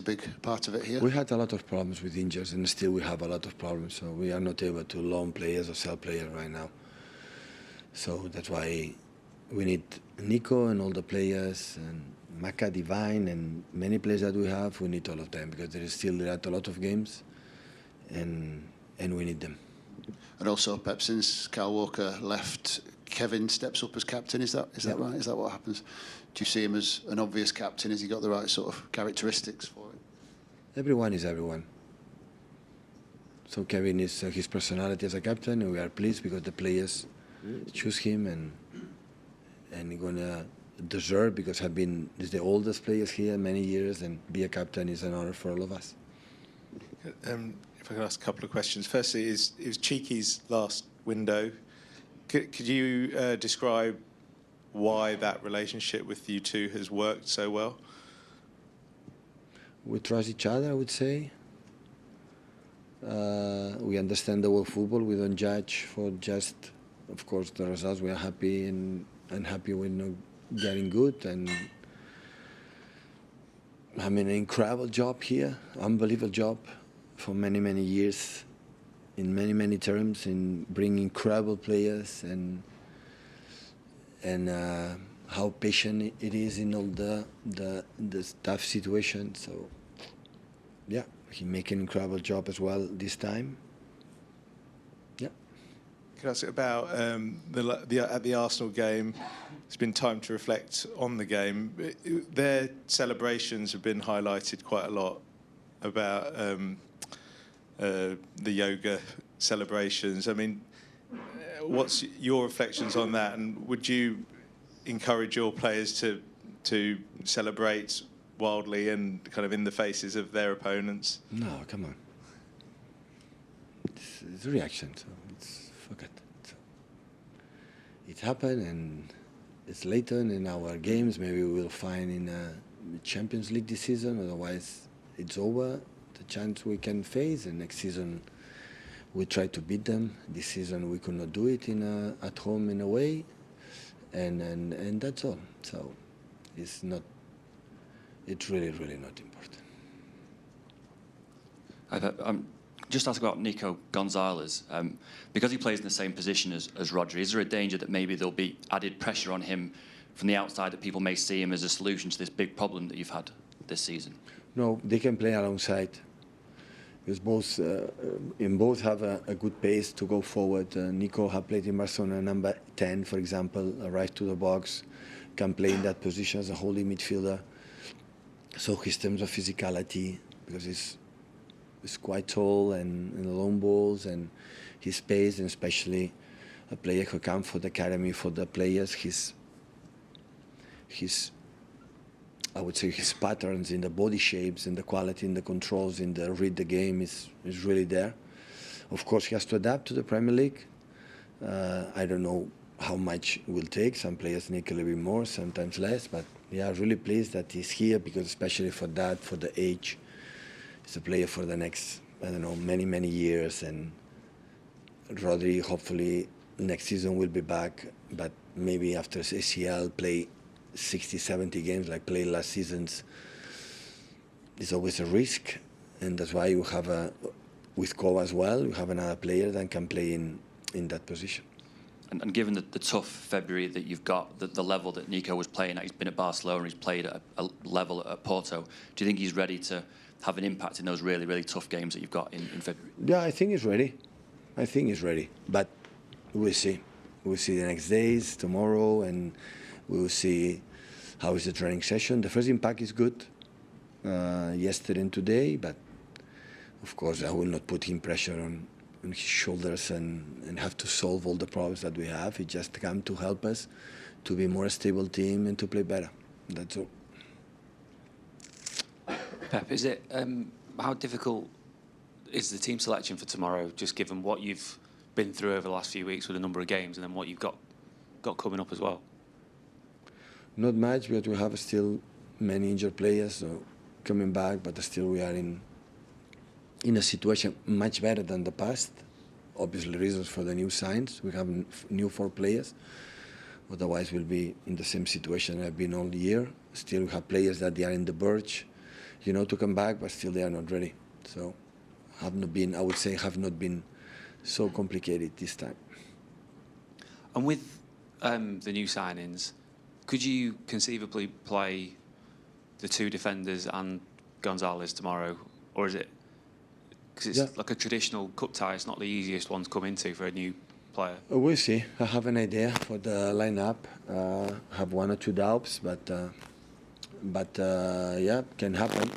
A big part of it here. We had a lot of problems with injuries, and still we have a lot of problems. So we are not able to loan players or sell players right now. So that's why we need Nico and all the players, and Maka, Divine, and many players that we have. We need all of them because there is still a lot of games, and we need them. And also, Pep, since Kyle Walker left, Kevin steps up as captain. Is that right? Is that what happens? Do you see him as an obvious captain? Has he got the right sort of characteristics for it? Everyone is everyone. So Kevin is his personality as a captain, and we are pleased because the players choose him, and he's gonna deserve, because he's the oldest players here many years, and be a captain is an honor for all of us. If I could ask a couple of questions. Firstly, it was Txiki's last window. Could you describe why that relationship with you two has worked so well? We trust each other, I would say. We understand the world of footbal. We don't judge for just, of course, the results. We are happy and happy we're not getting good. And I mean, an incredible job here, unbelievable job for many, many years, in many, many terms, in bringing incredible players and how patient it is in all the tough situations. So, yeah, he make an incredible job as well this time. Yeah. Can I ask about at the Arsenal game? It's been time to reflect on the game. Their celebrations have been highlighted quite a lot about the yoga celebrations. I mean, what's your reflections on that, and would you encourage your players to celebrate wildly and kind of in the faces of their opponents? No, come on. It's a reaction, so forget it. So it happened, and it's later in our games. Maybe we will find in the Champions League this season. Otherwise, it's over. The chance we can face, and next season we try to beat them. This season we could not do it at home in a way. And that's all. So it's really, really not important. Just ask about Nico Gonzalez. Because he plays in the same position as Rodri, is there a danger that maybe there'll be added pressure on him from the outside, that people may see him as a solution to this big problem that you've had this season? No, they can play alongside. Because both have a good pace to go forward. Nico has played in Barcelona, number 10, for example, right to the box, can play in that position as a holding midfielder. So his terms of physicality, because he's quite tall and long balls, and his pace, and especially a player who comes for the academy, for the players, his I would say his patterns in the body shapes and the quality in the controls in the read the game is really there. Of course, he has to adapt to the Premier League. I don't know how much it will take. Some players need a little bit more, sometimes less. But yeah, really pleased that he's here, because especially for that, for the age, he's a player for the next, I don't know, many, many years. And Rodri, hopefully, next season will be back, but maybe after ACL play 60, 70 games like played last seasons. It's always a risk, and that's why you have with Kova as well, you have another player that can play in that position. And given the tough February that you've got, the level that Nico was playing at, he's been at Barcelona, he's played at a level at Porto, do you think he's ready to have an impact in those really, really tough games that you've got in February? Yeah, I think he's ready. But we'll see. We'll see the next days, tomorrow, and we will see how is the training session. The first impact is good, yesterday and today, but of course I will not put him pressure on his shoulders and have to solve all the problems that we have. He just come to help us to be a more stable team and to play better. That's all. Pep, is it how difficult is the team selection for tomorrow, just given what you've been through over the last few weeks with a number of games, and then what you've got coming up as well? Not much, but we have still many injured players so coming back, but still we are in a situation much better than the past. Obviously, reasons for the new signs. We have new 4 players. Otherwise, we'll be in the same situation I've been all year. Still, we have players that they are in the verge, to come back, but still they are not ready. So have not been so complicated this time. And with the new signings, could you conceivably play the two defenders and Gonzalez tomorrow, or is it because it's like a traditional cup tie? It's not the easiest one to come into for a new player. We'll see. I have an idea for the lineup. I have one or two doubts, but yeah, can happen.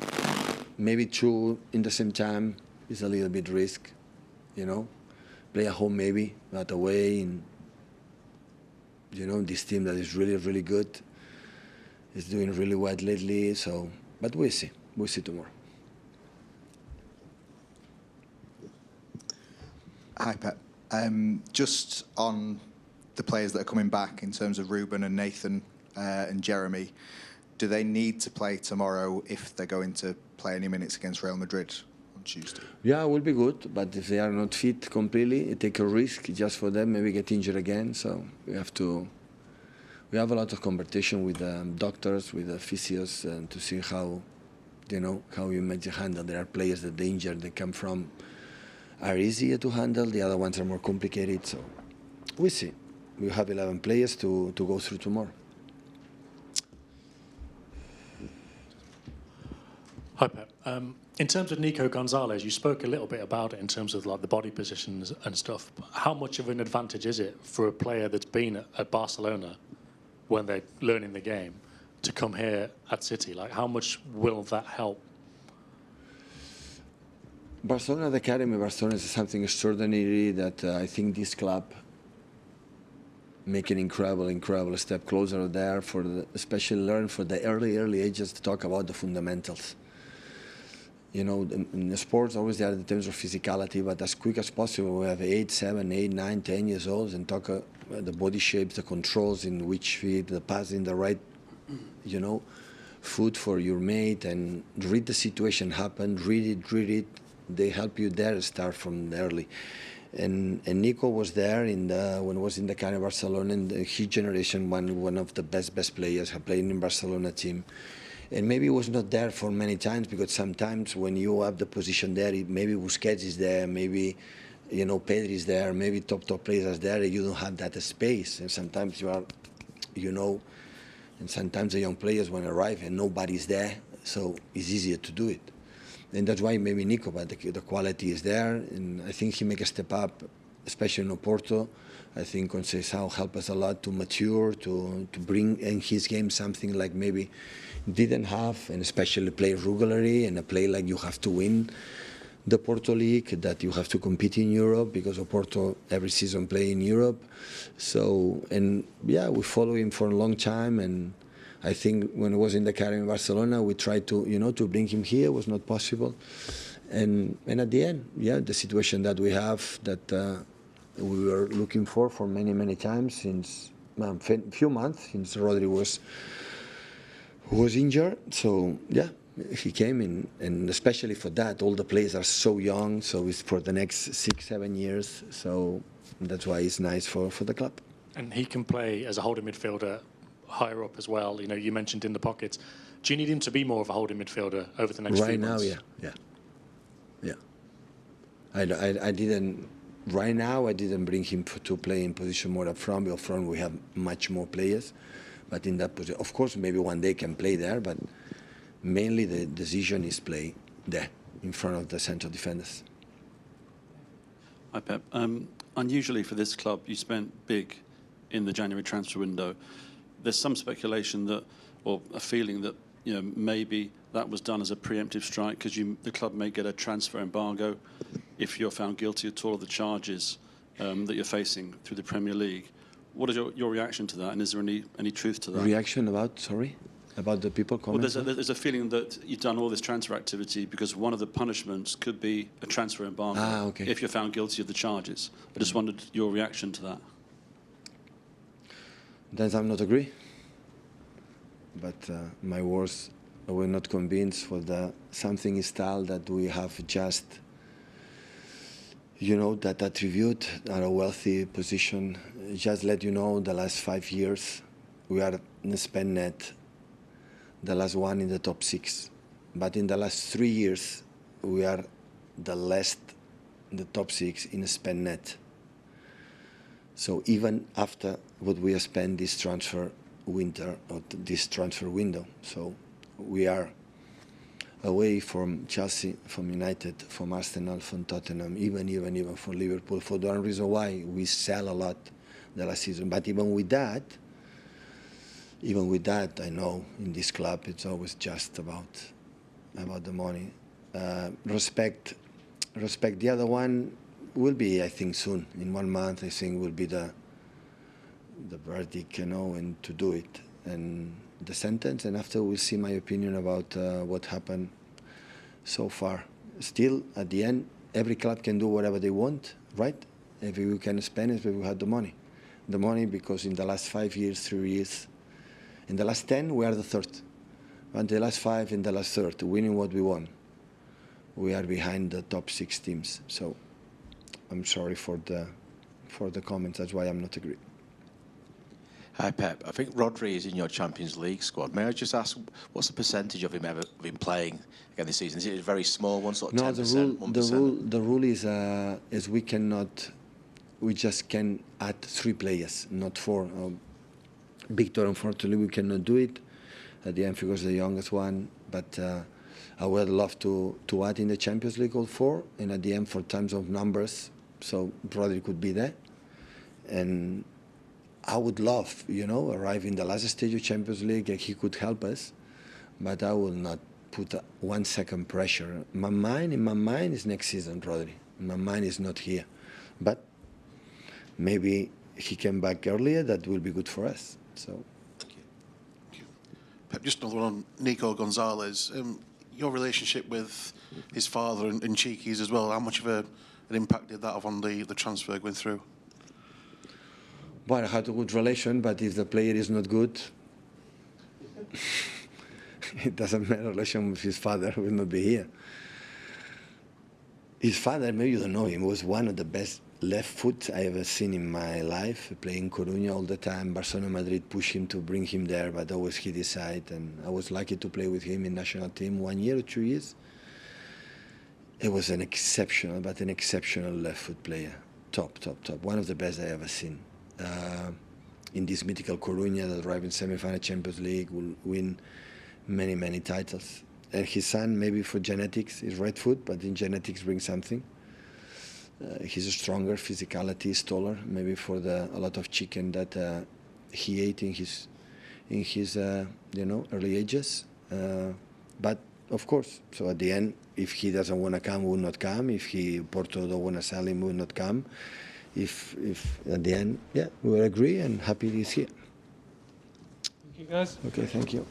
Maybe two in the same time is a little bit risk, Play at home maybe, but away in. This team that is really, really good is doing really well lately. So, but we'll see. We'll see tomorrow. Hi, Pep. Just on the players that are coming back in terms of Ruben and Nathan and Jeremy, do they need to play tomorrow if they're going to play any minutes against Real Madrid on Tuesday? Yeah, it will be good, but if they are not fit completely, it take a risk just for them, maybe get injured again. So we have a lot of competition with doctors, with the physios, and to see how you might handle. There are players that the injured they come from are easier to handle. The other ones are more complicated. So we'll see. We have 11 players to go through tomorrow. Hi, Pep. In terms of Nico Gonzalez, you spoke a little bit about it in terms of like the body positions and stuff. How much of an advantage is it for a player that's been at Barcelona when they're learning the game to come here at City? Like, how much will that help? Barcelona, the academy, Barcelona is something extraordinary that I think this club make an incredible step closer there especially learn for the early ages to talk about the fundamentals. In the sports, always there are the terms of physicality, but as quick as possible, we have 8, 7, 8, 9, 10 years old and talk the body shapes, the controls in which feet, the passing, the right, foot for your mate, and read the situation happen, read it. They help you there, start from early. And Nico was there when he was in the kind of Barcelona, and his generation, one of the best players, have played in Barcelona team. And maybe he was not there for many times, because sometimes when you have the position there, maybe Busquets is there, maybe Pedri is there, maybe top players are there, and you don't have that space. And sometimes you are, and sometimes the young players want to arrive and nobody's there, so it's easier to do it. And that's why maybe Nico, but the quality is there, and I think he make a step up, especially in Oporto. I think Conceição helped us a lot to mature, to bring in his game something like maybe didn't have, and especially play regularly and a play like you have to win the Porto League, that you have to compete in Europe, because Oporto every season play in Europe. So, and yeah, we follow him for a long time, and I think when he was in the academy in Barcelona, we tried to, to bring him here. It was not possible. And at the end, yeah, the situation that we have that we were looking for many times since a few months, since Rodri was injured. So, yeah, he came in, and especially for that, all the players are so young, so it's for the next 6-7 years. So that's why it's nice for the club. And he can play as a holding midfielder higher up as well. You mentioned in the pockets. Do you need him to be more of a holding midfielder over the next few months? Right now, yeah. I didn't. Right now, I didn't bring him to play in position more up front. Up front, we have much more players, but in that position, of course, maybe one day can play there, but mainly the decision is play there in front of the central defenders. Hi, Pep. Unusually for this club, you spent big in the January transfer window. There's some speculation that, or a feeling that, maybe that was done as a preemptive strike, because the club may get a transfer embargo if you're found guilty at all of the charges that you're facing through the Premier League. What is your reaction to that, and is there any truth to that? Reaction about the people coming? Well, there's a feeling that you've done all this transfer activity because one of the punishments could be a transfer embargo if you're found guilty of the charges. I just wondered your reaction to that. Then I'm not agree. But my words, I will not convinced for something style that we have just, that attribute at a wealthy position. Just let you know, the last 5 years, we are in the spend net, the last one in the top 6. but in the last 3 years, we are the last in the top 6 in spend net. So even after what we have spent this transfer winter or this transfer window, so we are away from Chelsea, from United, from Arsenal, from Tottenham, even from Liverpool, for the one reason why we sell a lot the last season. But even with that, I know in this club it's always just about the money. Respect. The other one will be, I think, soon. In 1 month, I think will be the verdict, and to do it, and the sentence. And after we'll see my opinion about what happened so far. Still, at the end, every club can do whatever they want, right? If we can spend it, we have the money. The money, because in the last 5 years, 3 years, in the last 10, we are the third. And the last 5, in the last third, winning what we won. We are behind the top 6 teams. So I'm sorry for the comments. That's why I'm not agree. Hi, Pep. I think Rodri is in your Champions League squad. May I just ask, what's the percentage of him ever been playing again this season? Is it a very small one, sort of 10%, 1%? The rule is we just can add 3 players, not 4. Victor, unfortunately, we cannot do it at the end because the youngest one. But I would love to add in the Champions League all 4, and at the end, for terms of numbers, so Rodri could be there. And I would love, arrive in the last stage of Champions League, and he could help us, but I will not put 1 second pressure. In my mind is next season, Rodri. My mind is not here. But maybe he came back earlier, that will be good for us. So. Thank you. Pep, just another one on Nico Gonzalez. Your relationship with his father and Txiki's as well, how much of an impact did that have on the transfer going through? Well, I had a good relation, but if the player is not good, it doesn't matter. Relation with his father will not be here. His father, maybe you don't know him, was one of the best left foot I ever seen in my life, playing Coruña all the time. Barcelona, Madrid pushed him to bring him there, but always he decided, and I was lucky to play with him in national team 1 year or 2 years. It was an exceptional left foot player. Top. One of the best I ever seen. In this mythical Coruña that arrived in semi-final Champions League, will win many titles. And his son, maybe for genetics, is right foot, but in genetics brings something. He's a stronger, physicality is taller, maybe for a lot of chicken that he ate in his early ages. But of course, so at the end, if he doesn't want to come, will not come. If Porto don't want to sell him, will not come. If at the end, we will agree, and happy he's here. Thank you, guys. Okay, thank you.